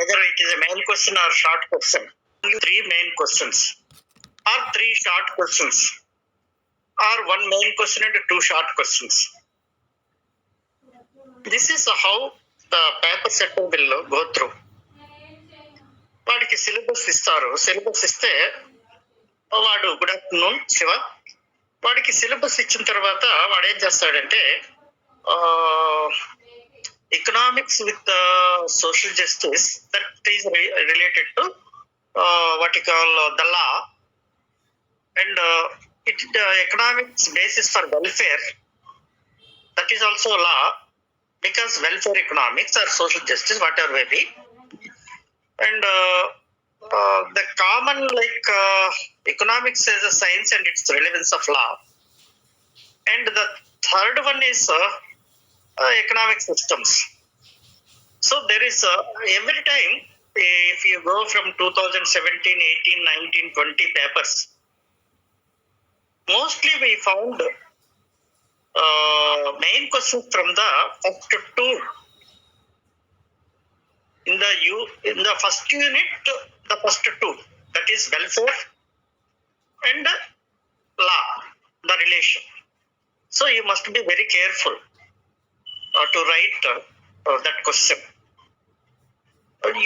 whether it is a main question or short question. Only 3 main questions, or 3 short questions, or 1 main question and 2 short questions. This is how the paper setter will go through. వాడికి syllabus ఇస్తారు. Syllabus ఇస్తే వాడు good afternoon Shiva, వాడికి syllabus ఇచ్చిన తర్వాత వాడు ఏం చేస్తాడంటే economics with social justice, that is related to what you call the law, and economics basis for welfare, that is also law, because welfare economics or social justice, whatever may be, and the common like economics as a science and its relevance of law, and the third one is economic systems. So there is every time, if you go from 2017, 18, 19, 20 papers, mostly we found main questions from the first 2. In the first unit, the first 2, that is welfare and law, the relation. So you must be very careful to write that question.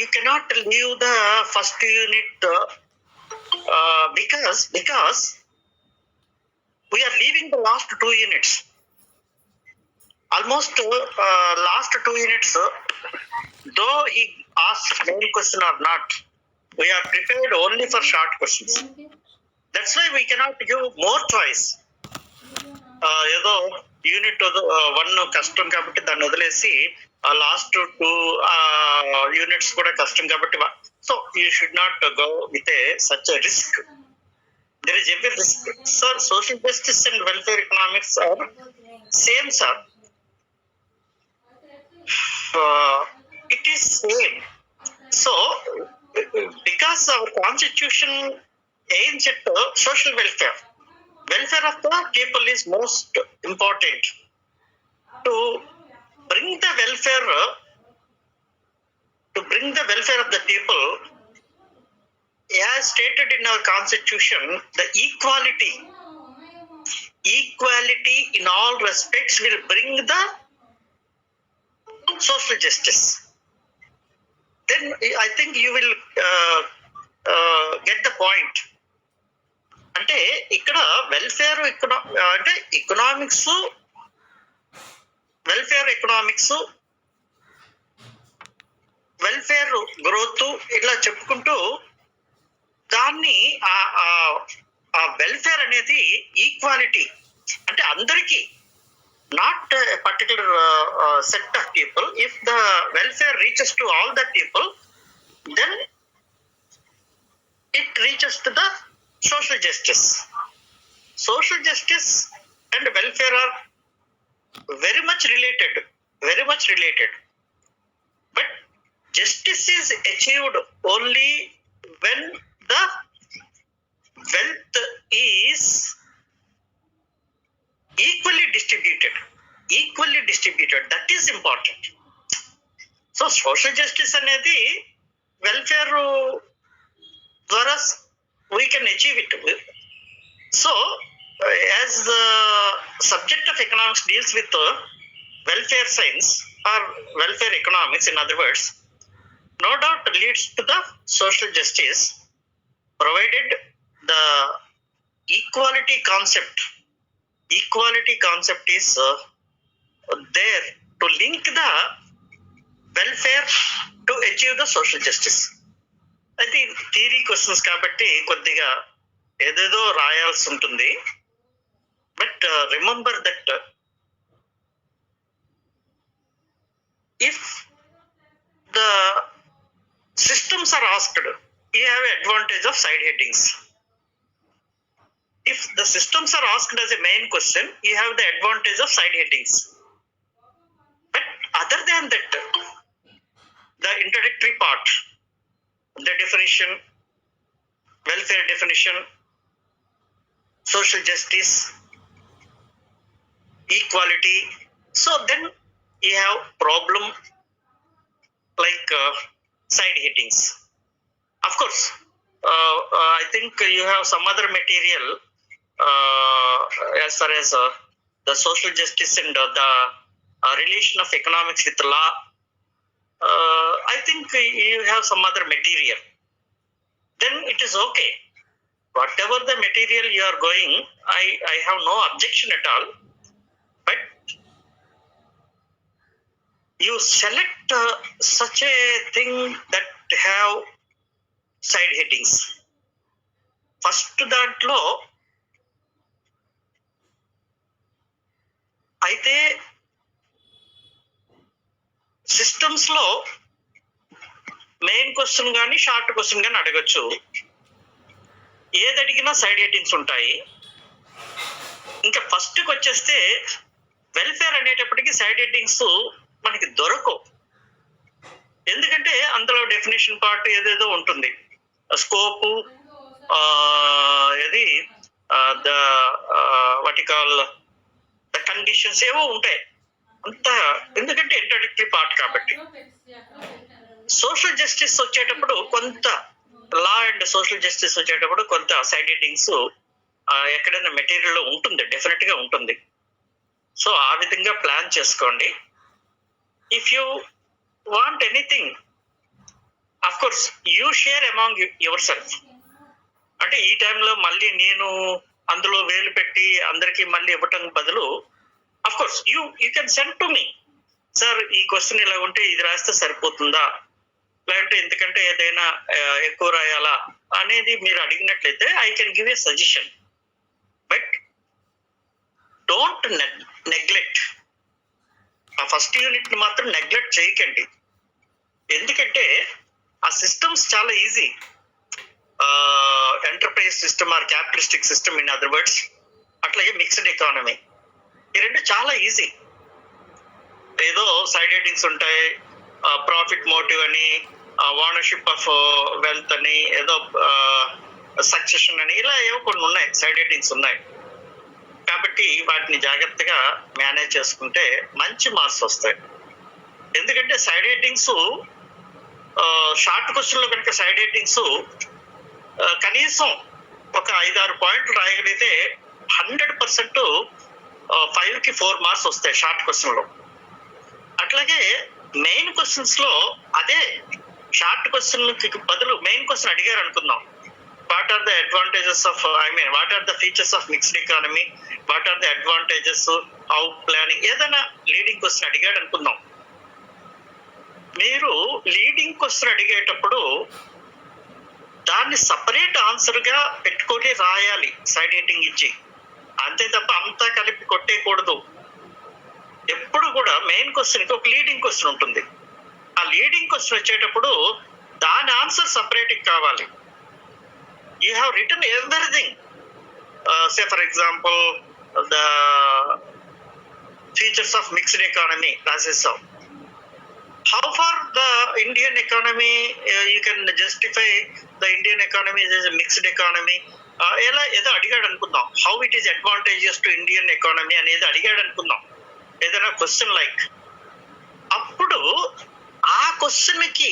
You cannot leave the first unit because we are leaving the last 2 units. Almost last 2 units, though he asks main question or not, we are prepared only for short questions. That's why we cannot give more choice. ఏదో unit 1 కష్టం కాబట్టి దాన్ని వదిలేసి last 2 units కూడా కష్టం కాబట్టి, so you should not go with such a risk. There is every risk. Sir, social justice and welfare economics or same, sir. It is same. So because our constitution aims at social welfare of the people is most important. To bring the welfare of the people, as stated in our constitution, the equality in all respects will bring the social justice. Then I think you will get the point. అంటే ఇక్కడ welfare అంటే economics, welfare economics, welfare growth ఇట్లా చెప్పుకుంటూ దాన్ని ఆ welfare అనేది equality అంటే అందరికీ, not a particular set of people. If the welfare reaches to all the people, then it reaches to the social justice. Social justice and welfare are very much related. But justice is achieved only when the wealth is equally distributed. That is important. So social justice అనేది welfare ద్వారా we can achieve it. So as the subject of economics deals with welfare science or welfare economics, in other words, no doubt leads to the social justice, provided the equality concept is there to link the welfare to achieve the social justice. అయితే theory questions కాబట్టి కొద్దిగా ఏదేదో రాయాల్సి ఉంటుంది. But remember that if the systems are asked, you have advantage of side headings. If the systems are asked as a main question, you have the advantage of side headings. But other than that, the introductory part, the definition, welfare definition, social justice, equality, so then you have problem like side headings. Of course, I think you have some other material as far as the social justice and the relation of economics with law. I think you have some other material. Then it is okay. Whatever the material you are going, I have no objection at all. But you select such a thing that have side headings. First దాంట్లో అయితే systems లో main question కానీ short question కానీ అడగచ్చు. ఏది అడిగినా side headings ఉంటాయి. ఇంకా ఫస్ట్కి వచ్చేస్తే వెల్ఫేర్ అనేటప్పటికీ సైడ్ హెడ్డింగ్స్ మనకి దొరకవు. ఎందుకంటే అందులో డెఫినేషన్ పార్ట్ ఏదేదో ఉంటుంది, స్కోపు, ఏది the what you call the conditions ఏవో ఉంటాయి అంత, ఎందుకంటే ఇంట్రడక్టరీ పార్ట్ కాబట్టి. సోషల్ జస్టిస్ వచ్చేటప్పుడు కొంత లా అండ్ సోషల్ జస్టిస్ వచ్చేటప్పుడు కొంత సైడ్ హెడ్డింగ్స్ ఎక్కడైనా మెటీరియల్లో ఉంటుంది, డెఫినెట్ గా ఉంటుంది. సో ఆ విధంగా ప్లాన్ చేసుకోండి. If you want anything, of course you share among your self. అంటే ఈ టైంలో మళ్ళీ నేను అందులో వేలు పెట్టి అందరికి మళ్ళీ ఇవ్వటం బదులు of course you can send to me, sir ఈ క్వశ్చన్ ఇలా ఉంటే ఇది రాస్తే సరిపోతుందా, లేదంటే ఎందుకంటే ఏదైనా ఎక్కువ రాయాలా అనేది మీరు అడిగినట్లయితే I can give a suggestion. But don't neglect. ఆ ఫస్ట్ యూనిట్ ని మాత్రం నెగ్లెక్ట్ చేయకండి. ఎందుకంటే ఆ సిస్టమ్స్ చాలా easy. Enterprise system or capitalistic system in other words, అట్లాగే మిక్స్డ్ ఎకానమీ, ఈ రెండు చాలా ఈజీ. ఏదో సైడ్ హెడ్డింగ్స్ ఉంటాయి, ప్రాఫిట్ మోటివ్ అని, ఓనర్షిప్ ఆఫ్ వెల్త్ అని, ఏదో సక్సెషన్ అని, ఇలా ఏవో కొన్ని ఉన్నాయి, సైడ్ హెడ్డింగ్స్ ఉన్నాయి. కాబట్టి వాటిని జాగ్రత్తగా మేనేజ్ చేసుకుంటే మంచి మార్క్స్ వస్తాయి. ఎందుకంటే సైడ్ హెడ్డింగ్స్ షార్ట్ క్వశ్చన్ లో కనుక సైడ్ హెడ్డింగ్స్ కనీసం ఒక 5-6 పాయింట్లు రాయగలిగితే 100% 5కి 4 మార్క్స్ వస్తాయి షార్ట్ క్వశ్చన్ లో. అట్లాగే మెయిన్ క్వశ్చన్స్ లో అదే షార్ట్ క్వశ్చన్ బదులు మెయిన్ క్వశ్చన్ అడిగారు అనుకుందాం, what are the advantages of what are the features of mixed economy, what are the advantages, how planning, ఏదైనా లీడింగ్ క్వశ్చన్ అడిగాడు అనుకుందాం. మీరు లీడింగ్ క్వశ్చన్ అడిగేటప్పుడు దాన్ని సపరేట్ ఆన్సర్ గా పెట్టుకొని రాయాలి సైడ్ హెడ్డింగ్ ఇచ్చి, అంతే తప్ప అంతా కలిపి కొట్టేయకూడదు. ఎప్పుడు కూడా మెయిన్ క్వశ్చన్ కి ఒక లీడింగ్ క్వశ్చన్ ఉంటుంది. ఆ లీడింగ్ క్వశ్చన్ వచ్చేటప్పుడు దాని ఆన్సర్ సపరేట్ కావాలి. You have written everything. Say for example the features of mixed economy రాసేసాం. How far the Indian economy, you can justify the Indian economy as a mixed economy, ఎలా ఏదో అడిగాడు అనుకుందాం, how it is advantages to Indian economy అనేది అడిగాడు అనుకుందాం, ఏదైనా question like. అప్పుడు ఆ క్వశ్చన్ కి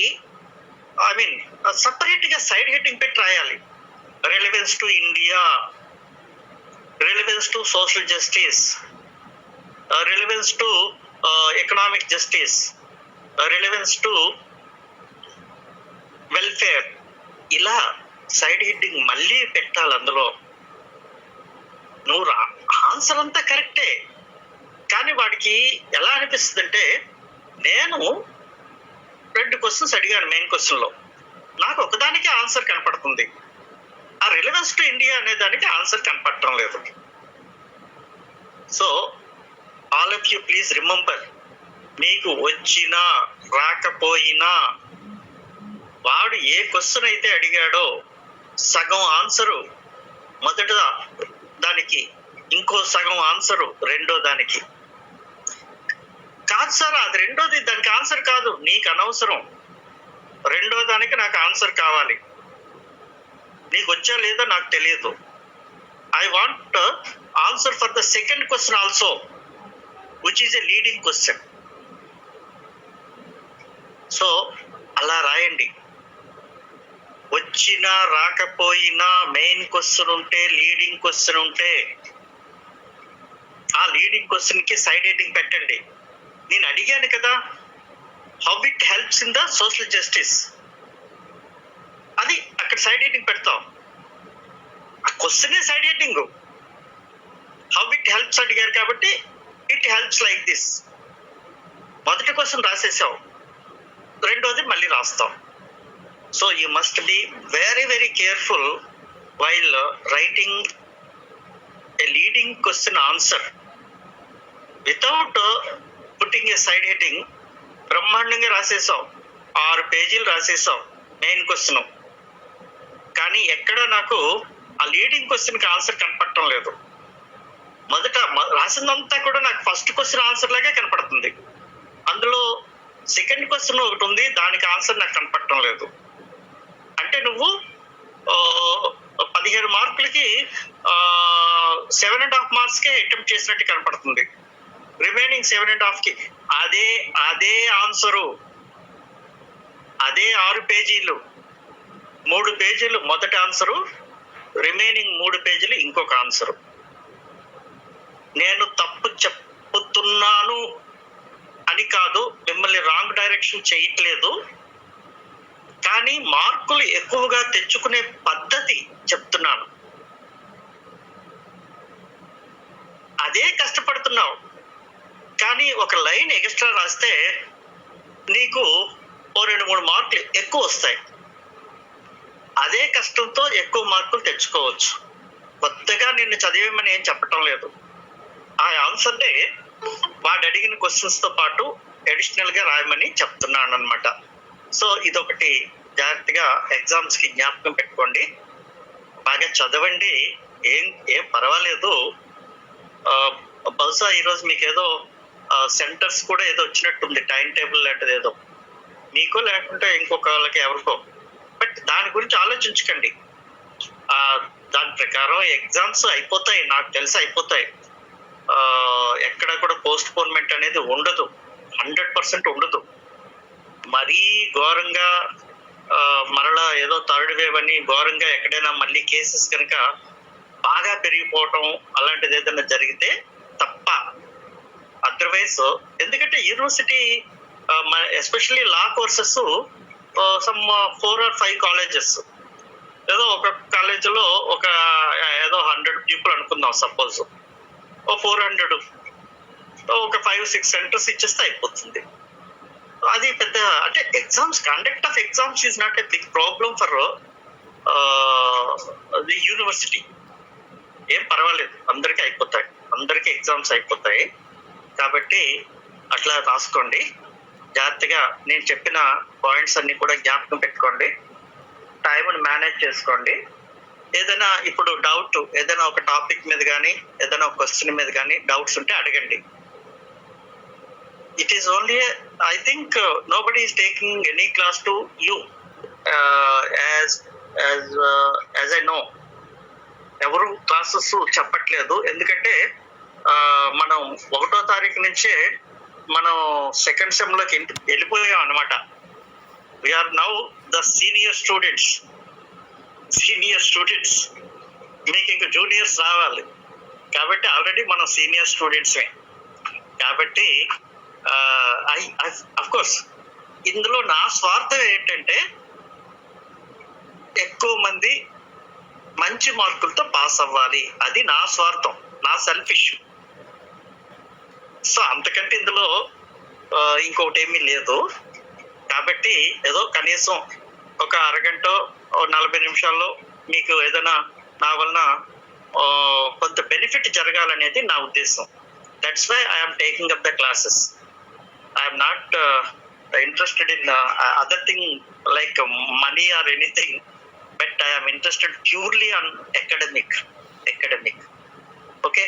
సపరేట్ గా సైడ్ హెడ్డింగ్ పెట్టి రాయాలి. Relevance to India, relevance to social justice, relevance to economic justice, relevance to welfare, ఇలా సైడ్ హెడ్డింగ్ మళ్ళీ పెట్టాలి. అందులో నువ్వు ఆన్సర్ అంతా కరెక్టే, కానీ వాడికి ఎలా అనిపిస్తుంది అంటే, నేను 2 క్వశ్చన్స్ అడిగాను మెయిన్ క్వశ్చన్ లో, నాకు ఒకదానికి ఆన్సర్ కనపడుతుంది, ఆ రిలవెన్స్ టు ఇండియా అనే దానికి ఆన్సర్ కనపడటం లేదు. So all of you please remember, మీకు వచ్చినా రాకపోయినా వాడు ఏ క్వశ్చన్ అయితే అడిగాడో సగం ఆన్సరు మొదట దానికి, ఇంకో సగం ఆన్సరు రెండో దానికి. కాదు సార్ అది రెండోది దానికి ఆన్సర్ కాదు, నీకు అనవసరం. రెండో దానికి నాకు ఆన్సర్ కావాలి, నీకు వచ్చా లేదో నాకు తెలియదు. I want answer for the second question also, which is a leading question. So అలా రాయండి. వచ్చినా రాకపోయినా మెయిన్ క్వశ్చన్ ఉంటే, లీడింగ్ క్వశ్చన్ ఉంటే ఆ లీడింగ్ క్వశ్చన్ కి సైడ్ హెడ్డింగ్ పెట్టండి. నేను అడిగాను కదా, how it helps in the social justice, అది అక్కడ సైడ్ హెడ్డింగ్ పెడతాం. ఆ క్వశ్చనే side heading. How it helps అడిగారు కాబట్టి ఇట్ హెల్ప్స్ లైక్ దిస్. మొదటి క్వశ్చన్ రాసేసావు, రెండోది మళ్ళీ రాస్తాం. So you must be very very careful while writing A leading question answer without putting a side heading. బ్రహ్మాండంగా రాసేసాం, 6 పేజీలు రాసేసాం మెయిన్ క్వశ్చన్, కానీ ఎక్కడ నాకు ఆ లీడింగ్ క్వశ్చన్ కి ఆన్సర్ కనపడటం లేదు. మొదట రాసిందంతా కూడా నాకు ఫస్ట్ క్వశ్చన్ ఆన్సర్ లాగే కనపడుతుంది. అందులో సెకండ్ క్వశ్చన్ ఒకటి ఉంది, దానికి ఆన్సర్ నాకు కనపడటం లేదు. అంటే నువ్వు 17 మార్కులకి 7.5 మార్క్స్కే అటెంప్ట్ చేసినట్టు కనపడుతుంది. రిమైనింగ్ 7.5 కి అదే ఆన్సరు, అదే 6 పేజీలు, 3 పేజీలు మొదటి ఆన్సరు, రిమైనింగ్ 3 పేజీలు ఇంకొక ఆన్సరు. నేను తప్పు చెప్పుతున్నాను అని కాదు, మిమ్మల్ని రాంగ్ డైరెక్షన్ చేయట్లేదు, కానీ మార్కులు ఎక్కువగా తెచ్చుకునే పద్ధతి చెప్తున్నాను. అదే కష్టపడుతున్నావు, కానీ ఒక లైన్ ఎక్స్ట్రా రాస్తే నీకు 2-3 మార్కులు ఎక్కువ వస్తాయి. అదే కష్టంతో ఎక్కువ మార్కులు తెచ్చుకోవచ్చు. కొత్తగా నిన్ను చదివేమని ఏం చెప్పటం లేదు. ఆ ఆన్సర్నే వాడు అడిగిన క్వశ్చన్స్ తో పాటు అడిషనల్ గా రాయమని చెప్తున్నాను అనమాట. సో ఇదొకటి జాగ్రత్తగా ఎగ్జామ్స్ కి జ్ఞాపకం పెట్టుకోండి. బాగా చదవండి, ఏం పర్వాలేదు. బహుశా ఈరోజు మీకు ఏదో సెంటర్స్ కూడా ఏదో వచ్చినట్టుంది, టైం టేబుల్ లాంటిది ఏదో మీకు, లేకుంటే ఇంకొక వాళ్ళకి ఎవరికో. బట్ దాని గురించి ఆలోచించకండి. దాని ప్రకారం ఎగ్జామ్స్ అయిపోతాయి, నాకు తెలిసి అయిపోతాయి. ఎక్కడ కూడా పోస్ట్ పోన్మెంట్ అనేది ఉండదు, 100% ఉండదు. మరీ ఘోరంగా మరలా ఏదో థర్డ్ వేవ్ అని ఘోరంగా ఎక్కడైనా మళ్ళీ కేసెస్ కనుక బాగా పెరిగిపోవటం అలాంటిది ఏదైనా జరిగితే తప్ప, అదర్వైజ్. ఎందుకంటే university especially law courses some 4 or 5 colleges, ఏదో ఒక కాలేజీలో ఒక ఏదో 100 పీపుల్ అనుకుందాం సపోజ్, 400, ఒక 5-6 సెంటర్స్ ఇచ్చేస్తే అయిపోతుంది. అది పెద్ద అంటే exams, conduct of exams is not a big problem for the university. ఏం పర్వాలేదు, అందరికీ అయిపోతాయి, అందరికీ ఎగ్జామ్స్ అయిపోతాయి. కాబట్టి అట్లా రాసుకోండి జాగ్రత్తగా. నేను చెప్పిన పాయింట్స్ అన్ని కూడా జ్ఞాపకం పెట్టుకోండి, టైంని మేనేజ్ చేసుకోండి. ఏదైనా ఇప్పుడు డౌట్, ఏదైనా ఒక టాపిక్ మీద కానీ ఏదైనా ఒక క్వశ్చన్ మీద కానీ డౌట్స్ ఉంటే అడగండి. It is only, I think nobody is taking any class to you, as I know. ఎవరు క్లాసెస్ చెప్పట్లేదు, ఎందుకంటే మనం 1వ తారీఖు నుంచే మనం సెకండ్ సెమ్ లోకి వెళ్ళిపోయాం అనమాట. We are now the senior students. మీకు ఇంకా జూనియర్స్ రావాలి కాబట్టి ఆల్రెడీ మనం సీనియర్ స్టూడెంట్సే. కాబట్టి అఫ్ కోర్స్ ఇందులో నా స్వార్థం ఏంటంటే ఎక్కువ మంది మంచి మార్కులతో పాస్ అవ్వాలి, అది నా స్వార్థం, నా సెల్ఫిష్. సో అంతకంటే ఇందులో ఇంకొకటి ఏమీ లేదు. కాబట్టి ఏదో కనీసం ఒక అరగంట 40 నిమిషాల్లో మీకు ఏదైనా నా వలన కొంత బెనిఫిట్ జరగాలనేది నా ఉద్దేశం. That's why I'm taking up the classes. I'm not interested in other thing like money or anything, but I am interested purely on academic. Okay,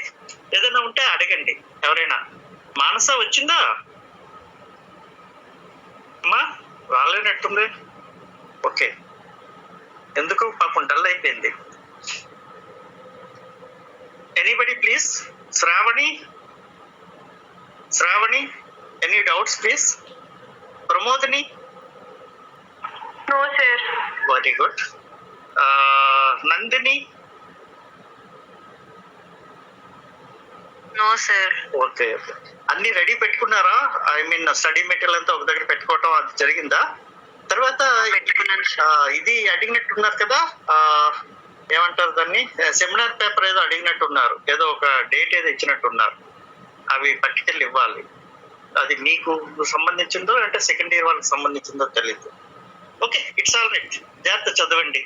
ఏదైనా ఉంటే అడగండి ఎవరైనా. మానస వచ్చిందా అమ్మా? రాలేనట్టుంది. ఓకే, ఎందుకు పాపం డల్ అయిపోయింది. Anybody please? Shravani, any doubts please? Pramodini, very good. Nandini? No sir. Okay. అన్ని రెడీ పెట్టుకున్నారా? ఐ మీన్ స్టడీ మెటీరియల్ అంతా ఒక దగ్గర పెట్టుకోవటం అది జరిగిందా? తర్వాత ఇది అడిగినట్టున్నారు కదా, ఏమంటారు దాన్ని, సెమినార్ పేపర్ ఏదో అడిగినట్టున్నారు, ఏదో ఒక డేట్ ఏదో ఇచ్చినట్టున్నారు, అవి పట్టుకెళ్ళి ఇవ్వాలి. అది మీకు సంబంధించిందో అంటే సెకండ్ ఇయర్ వాళ్ళకి సంబంధించిందో తెలియదు. Okay, it's all right. జాగ్రత్త చదవండి.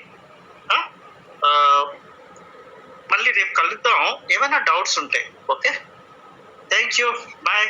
మళ్ళీ రేపు కలుద్దాం ఏమైనా డౌట్స్ ఉంటే. Okay, thank you, bye.